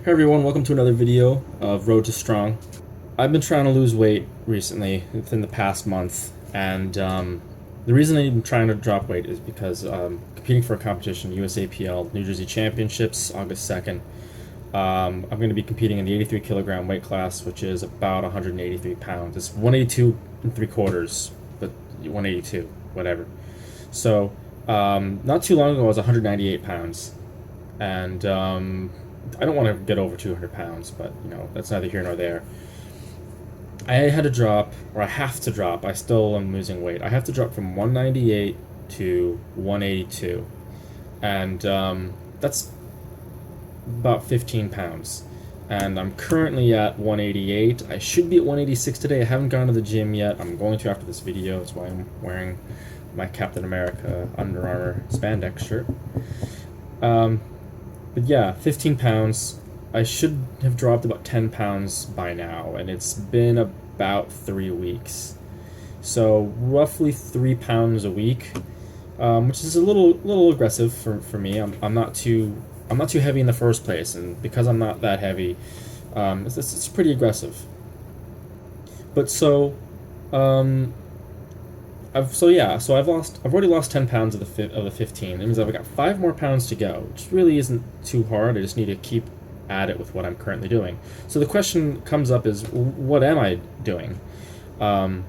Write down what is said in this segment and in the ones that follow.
Hey everyone, welcome to another video of Road to Strong. I've been trying to lose weight recently, within the past month, and the reason I'm trying to drop weight is because competing for a competition, USAPL New Jersey Championships, August 2nd. I'm going to be competing in the 83 kilogram weight class, which is about 183 pounds. It's 182 and 3/4, but 182, whatever. So, not too long ago, I was 198 pounds, and I don't want to get over 200 pounds, but that's neither here nor there. I had to drop, or I have to drop. I still am losing weight. I have to drop from 198 to 182, and that's about 15 pounds. And I'm currently at 188. I should be at 186 today. I haven't gone to the gym yet. I'm going to after this video. That's why I'm wearing my Captain America Under Armour spandex shirt. But yeah, 15 pounds. I should have dropped about 10 pounds by now, and it's been about 3 weeks. So roughly 3 pounds a week, which is a little aggressive for me. I'm not too heavy in the first place, and because I'm not that heavy, it's pretty aggressive. But I've already lost 10 pounds of the 15. It means I've got 5 more pounds to go, which really isn't too hard. I just need to keep at it with what I'm currently doing. So the question comes up is, what am I doing? And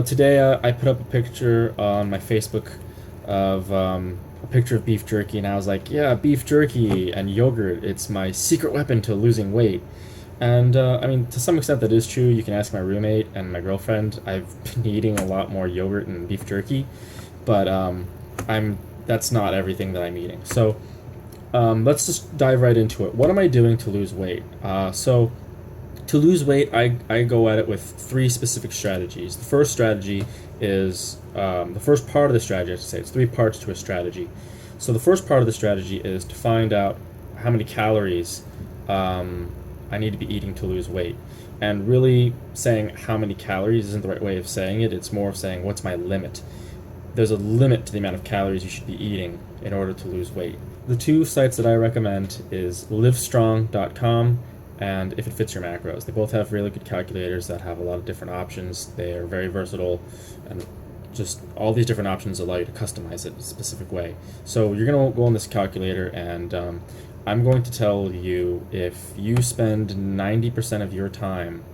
today I put up a picture on my Facebook of a picture of beef jerky, and I was like, yeah, beef jerky and yogurt, it's my secret weapon to losing weight. And I mean, to some extent that is true. You can ask my roommate and my girlfriend. I've been eating a lot more yogurt and beef jerky, but that's not everything that I'm eating. So let's just dive right into it. What am I doing to lose weight? So to lose weight, I go at it with 3 specific strategies. The first strategy is the first part of the strategy. I should say it's 3 parts to a strategy. So the first part of the strategy is to find out how many calories I need to be eating to lose weight. And really saying how many calories isn't the right way of saying it. It's more of saying, what's my limit? There's a limit to the amount of calories you should be eating in order to lose weight. The 2 sites that I recommend is livestrong.com and If It Fits Your Macros. They both have really good calculators that have a lot of different options. They are very versatile, and just all these different options allow you to customize it a specific way. So you're going to go on this calculator, and I'm going to tell you, if you spend 90% of your time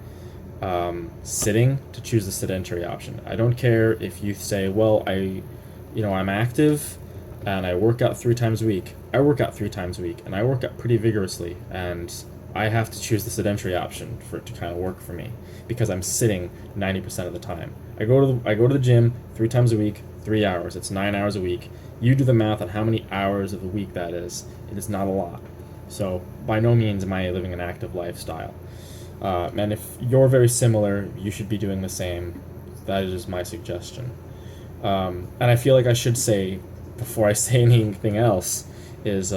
sitting, to choose the sedentary option. I don't care if you say, well, I'm active and I work out 3 times a week. I work out 3 times a week, and I work out pretty vigorously, and I have to choose the sedentary option for it to kind of work for me, because I'm sitting 90% of the time. I go to the gym 3 times a week, 3 hours. It's 9 hours a week. You do the math on how many hours of the week that is. It is not a lot. So by no means am I living an active lifestyle. And if you're very similar, you should be doing the same. That is my suggestion. And I feel like I should say, before I say anything else, is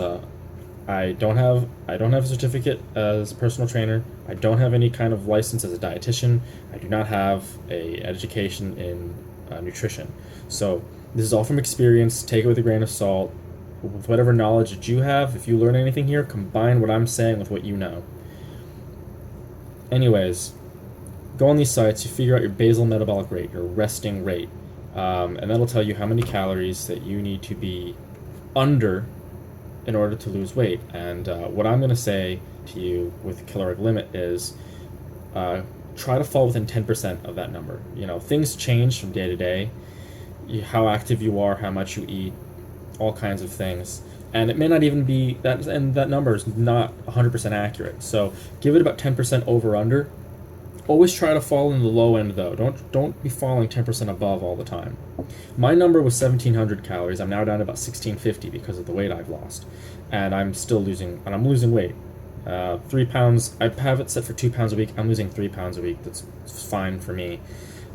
I don't have a certificate as a personal trainer. I don't have any kind of license as a dietitian. I do not have a education in nutrition. So this is all from experience. Take it with a grain of salt. With whatever knowledge that you have, if you learn anything here, combine what I'm saying with what you know. Anyways, go on these sites, you figure out your basal metabolic rate, your resting rate, and that'll tell you how many calories that you need to be under in order to lose weight. And what I'm going to say to you with caloric limit is try to fall within 10% of that number. Things change from day to day, how active you are, how much you eat, all kinds of things, and it may not even be that, and that number is not 100% accurate. So give it about 10% over under. Always try to fall in the low end though. Don't be falling 10% above all the time. My number was 1,700 calories. I'm now down to about 1,650 because of the weight I've lost, and I'm losing weight. 3 pounds. I have it set for 2 pounds a week. I'm losing 3 pounds a week. That's fine for me.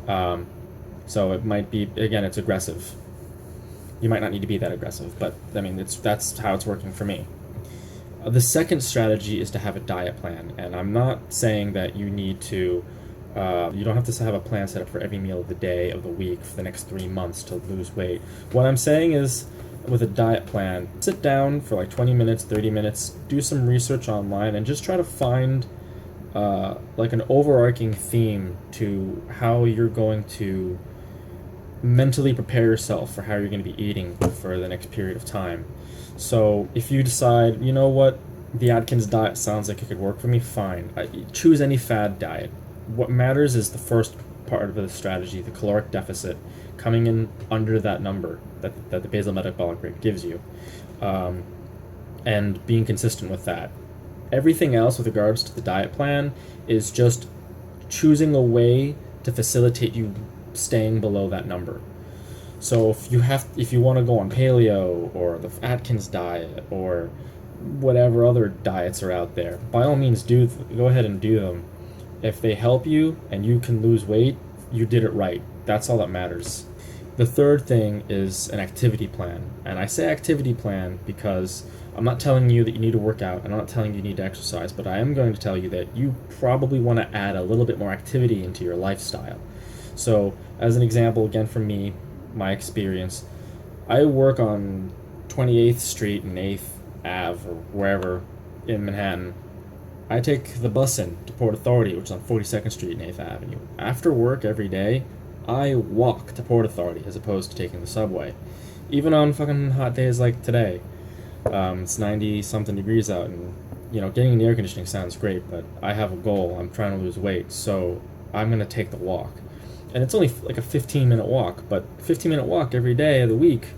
So it might be, again, it's aggressive. You might not need to be that aggressive, but I mean, that's how it's working for me. The second strategy is to have a diet plan, and I'm not saying that you need to You don't have to have a plan set up for every meal of the day, of the week, for the next 3 months to lose weight. What I'm saying is, with a diet plan, sit down for like 20 minutes, 30 minutes, do some research online, and just try to find like an overarching theme to how you're going to mentally prepare yourself for how you're going to be eating for the next period of time. So if you decide, you know what, the Atkins diet sounds like it could work for me, fine. Choose any fad diet. What matters is the first part of the strategy, the caloric deficit, coming in under that number that the basal metabolic rate gives you, and being consistent with that. Everything else with regards to the diet plan is just choosing a way to facilitate you staying below that number. So if you want to go on paleo or the Atkins diet or whatever other diets are out there, by all means go ahead and do them. If they help you and you can lose weight, you did it right. That's all that matters. The third thing is an activity plan. And I say activity plan because I'm not telling you that you need to work out. I'm not telling you you need to exercise, but I am going to tell you that you probably want to add a little bit more activity into your lifestyle. So, as an example, again from me, my experience, I work on 28th Street and 8th Ave or wherever in Manhattan. I take the bus in to Port Authority, which is on 42nd Street and 8th Avenue. After work every day, I walk to Port Authority as opposed to taking the subway. Even on fucking hot days like today. It's 90-something degrees out, and, getting in the air conditioning sounds great, but I have a goal. I'm trying to lose weight, so I'm going to take the walk. And it's only like a 15-minute walk, but 15-minute walk every day of the week,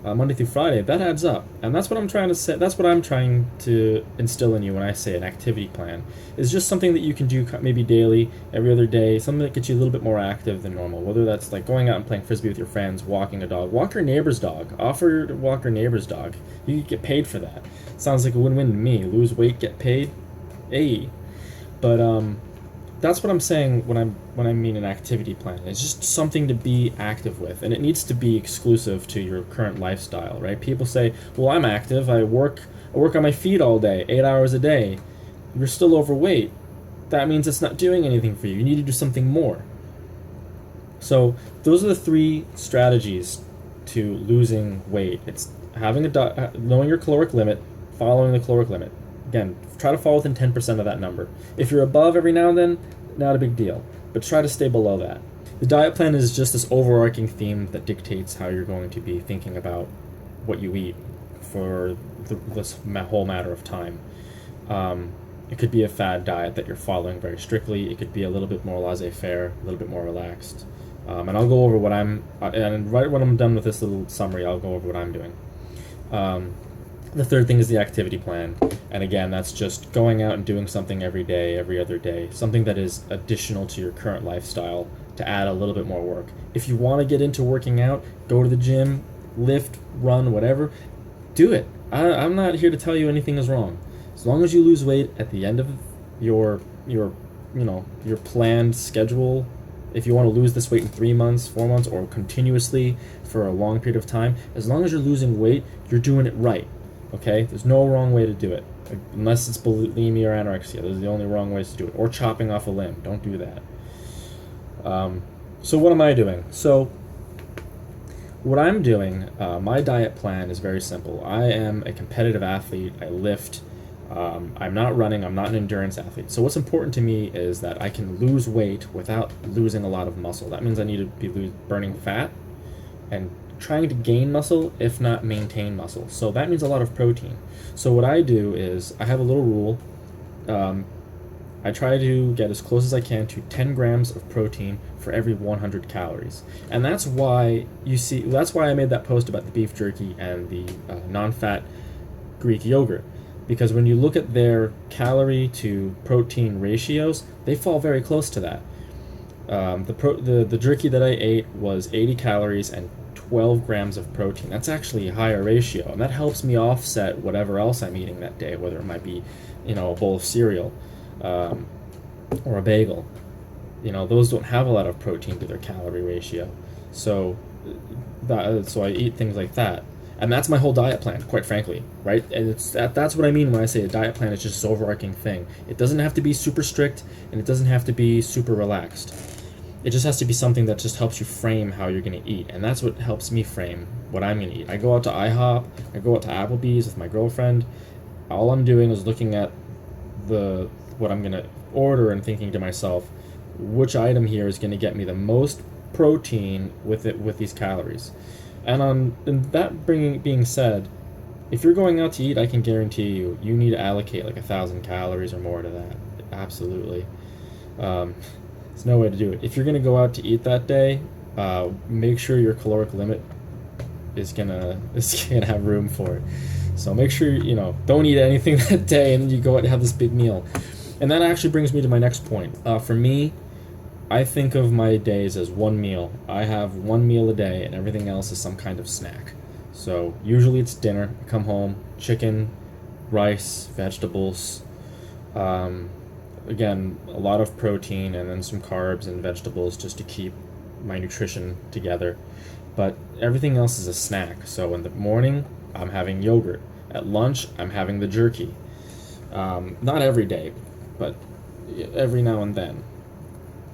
Monday through Friday, that adds up. And that's what I'm trying to say. That's what I'm trying to instill in you when I say an activity plan. It's just something that you can do maybe daily, every other day, something that gets you a little bit more active than normal. Whether that's like going out and playing frisbee with your friends, walking a dog, walk your neighbor's dog, offer to walk your neighbor's dog. You get paid for that. Sounds like a win-win to me. Lose weight, get paid. Hey. But that's what I'm saying when I mean an activity plan. It's just something to be active with, and it needs to be exclusive to your current lifestyle, right? People say, "Well, I'm active. I work on my feet all day, 8 hours a day." You're still overweight. That means it's not doing anything for you. You need to do something more. So those are the 3 strategies to losing weight. It's having knowing your caloric limit, following the caloric limit. Again, try to fall within 10% of that number. If you're above every now and then, not a big deal, but try to stay below that. The diet plan is just this overarching theme that dictates how you're going to be thinking about what you eat for this whole matter of time. It could be a fad diet that you're following very strictly. It could be a little bit more laissez-faire, a little bit more relaxed. And I'll go over and right when I'm done with this little summary, I'll go over what I'm doing. The third thing is the activity plan. And again, that's just going out and doing something every day, every other day, something that is additional to your current lifestyle to add a little bit more work. If you want to get into working out, go to the gym, lift, run, whatever, do it. I'm not here to tell you anything is wrong. As long as you lose weight at the end of your planned schedule, if you want to lose this weight in 3 months, 4 months, or continuously for a long period of time, as long as you're losing weight, you're doing it right. Okay? There's no wrong way to do it. Unless it's bulimia or anorexia. Those are the only wrong ways to do it. Or chopping off a limb. Don't do that. So what am I doing? So what I'm doing, my diet plan is very simple. I am a competitive athlete. I lift. I'm not running. I'm not an endurance athlete. So what's important to me is that I can lose weight without losing a lot of muscle. That means I need to be burning fat and trying to gain muscle, if not maintain muscle. So that means a lot of protein. So what I do is I have a little rule. I try to get as close as I can to 10 grams of protein for every 100 calories. And that's why I made that post about the beef jerky and the non-fat Greek yogurt. Because when you look at their calorie to protein ratios, they fall very close to that. The jerky that I ate was 80 calories and 12 grams of protein. That's actually a higher ratio, and that helps me offset whatever else I'm eating that day, whether it might be, a bowl of cereal, or a bagel. Those don't have a lot of protein to their calorie ratio. So I eat things like that. And that's my whole diet plan, quite frankly, right? And that's what I mean when I say a diet plan is just this overarching thing. It doesn't have to be super strict, and it doesn't have to be super relaxed. It just has to be something that just helps you frame how you're going to eat, and that's what helps me frame what I'm going to eat. I go out to IHOP, I go out to Applebee's with my girlfriend. All I'm doing is looking at the what I'm going to order and thinking to myself, which item here is going to get me the most protein with these calories. And that being said, if you're going out to eat, I can guarantee you need to allocate like 1,000 calories or more to that. Absolutely. There's no way to do it. If you're gonna go out to eat that day, make sure your caloric limit is gonna have room for it. So make sure don't eat anything that day, and then you go out and have this big meal. And that actually brings me to my next point. For me, I think of my days as one meal. I have one meal a day, and everything else is some kind of snack. So usually it's dinner. I come home, chicken, rice, vegetables. Again, a lot of protein and then some carbs and vegetables just to keep my nutrition together. But everything else is a snack. So in the morning, I'm having yogurt. At lunch, I'm having the jerky. Not every day, but every now and then.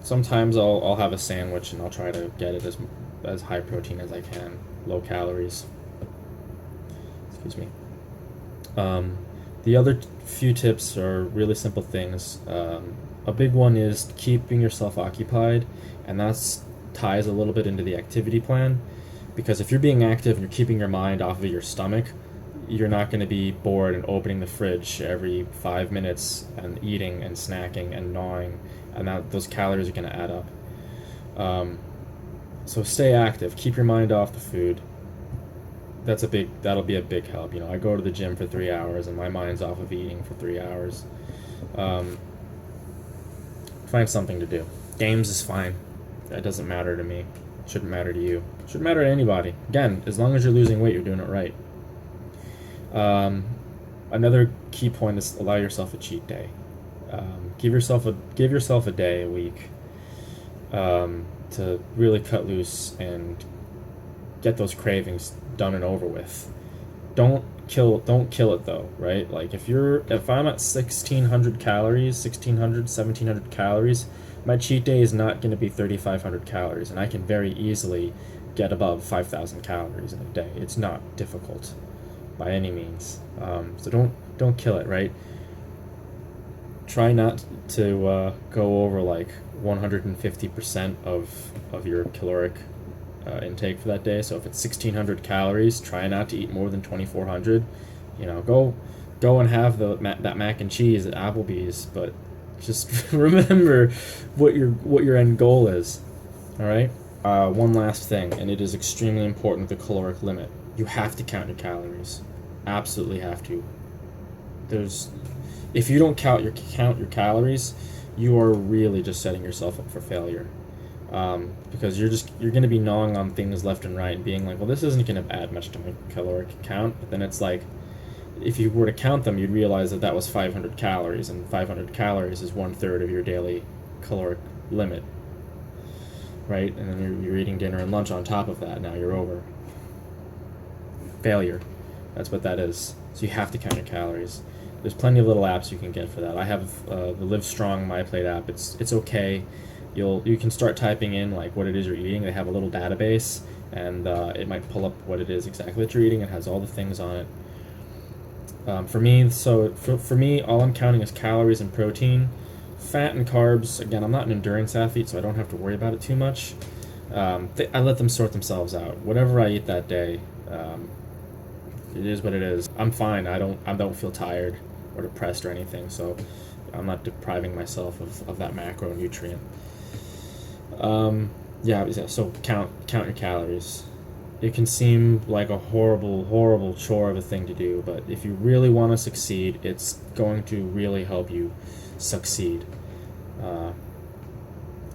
Sometimes I'll have a sandwich and I'll try to get it as high protein as I can, low calories. Excuse me. The other few tips are really simple things. A big one is keeping yourself occupied, and that ties a little bit into the activity plan, because if you're being active and you're keeping your mind off of your stomach, you're not going to be bored and opening the fridge every 5 minutes and eating and snacking and gnawing, and those calories are going to add up. So stay active, keep your mind off the food. That'll be a big help. I go to the gym for 3 hours and my mind's off of eating for 3 hours. Find something to do. Games is fine. That doesn't matter to me. It shouldn't matter to you. It shouldn't matter to anybody. Again, as long as you're losing weight, you're doing it right. Another key point is allow yourself a cheat day. Give yourself a day a week to really cut loose and get those cravings done and over with. Don't kill it though, right? Like if I'm at 1,600 calories, 1,700 calories, my cheat day is not going to be 3,500 calories, and I can very easily get above 5,000 calories in a day. It's not difficult by any means. So don't kill it, right? Try not to go over like 150% of your caloric intake for that day. So if it's 1,600 calories, try not to eat more than 2,400. Go and have that mac and cheese at Applebee's, but just remember what your end goal is. All right. One last thing, and it is extremely important: the caloric limit. You have to count your calories. Absolutely have to. If you don't count your calories, you are really just setting yourself up for failure. Because you're going to be gnawing on things left and right and being like, well, this isn't going to add much to my caloric count. But then it's like, if you were to count them, you'd realize that was 500 calories, and 500 calories is 1/3 of your daily caloric limit, right? And then you're eating dinner and lunch on top of that. Now you're over. Failure. That's what that is. So you have to count your calories. There's plenty of little apps you can get for that. I have the Live Strong MyPlate app. It's okay. You can start typing in like what it is you're eating. They have a little database, and it might pull up what it is exactly that you're eating. It has all the things on it. For me, all I'm counting is calories and protein. Fat and carbs, again, I'm not an endurance athlete, so I don't have to worry about it too much. I let them sort themselves out. Whatever I eat that day, it is what it is. I'm fine. I don't feel tired or depressed or anything, so I'm not depriving myself of that macronutrient. So count your calories. It can seem like a horrible chore of a thing to do, but if you really want to succeed, it's going to really help you succeed.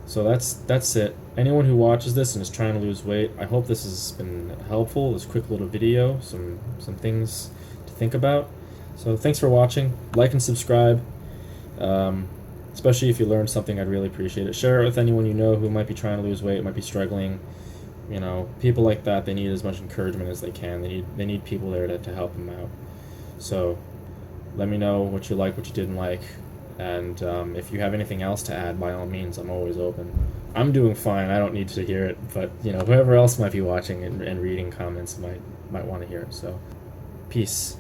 So that's it. Anyone who watches this and is trying to lose weight, I hope this has been helpful. This quick little video, some things to think about. So thanks for watching. Like and subscribe. Especially if you learned something, I'd really appreciate it. Share it with anyone you know who might be trying to lose weight, might be struggling. People like that, they need as much encouragement as they can. They need people there to help them out. So let me know what you like, what you didn't like, and if you have anything else to add, by all means, I'm always open. I'm doing fine. I don't need to hear it, but whoever else might be watching and reading comments might want to hear it. So, peace.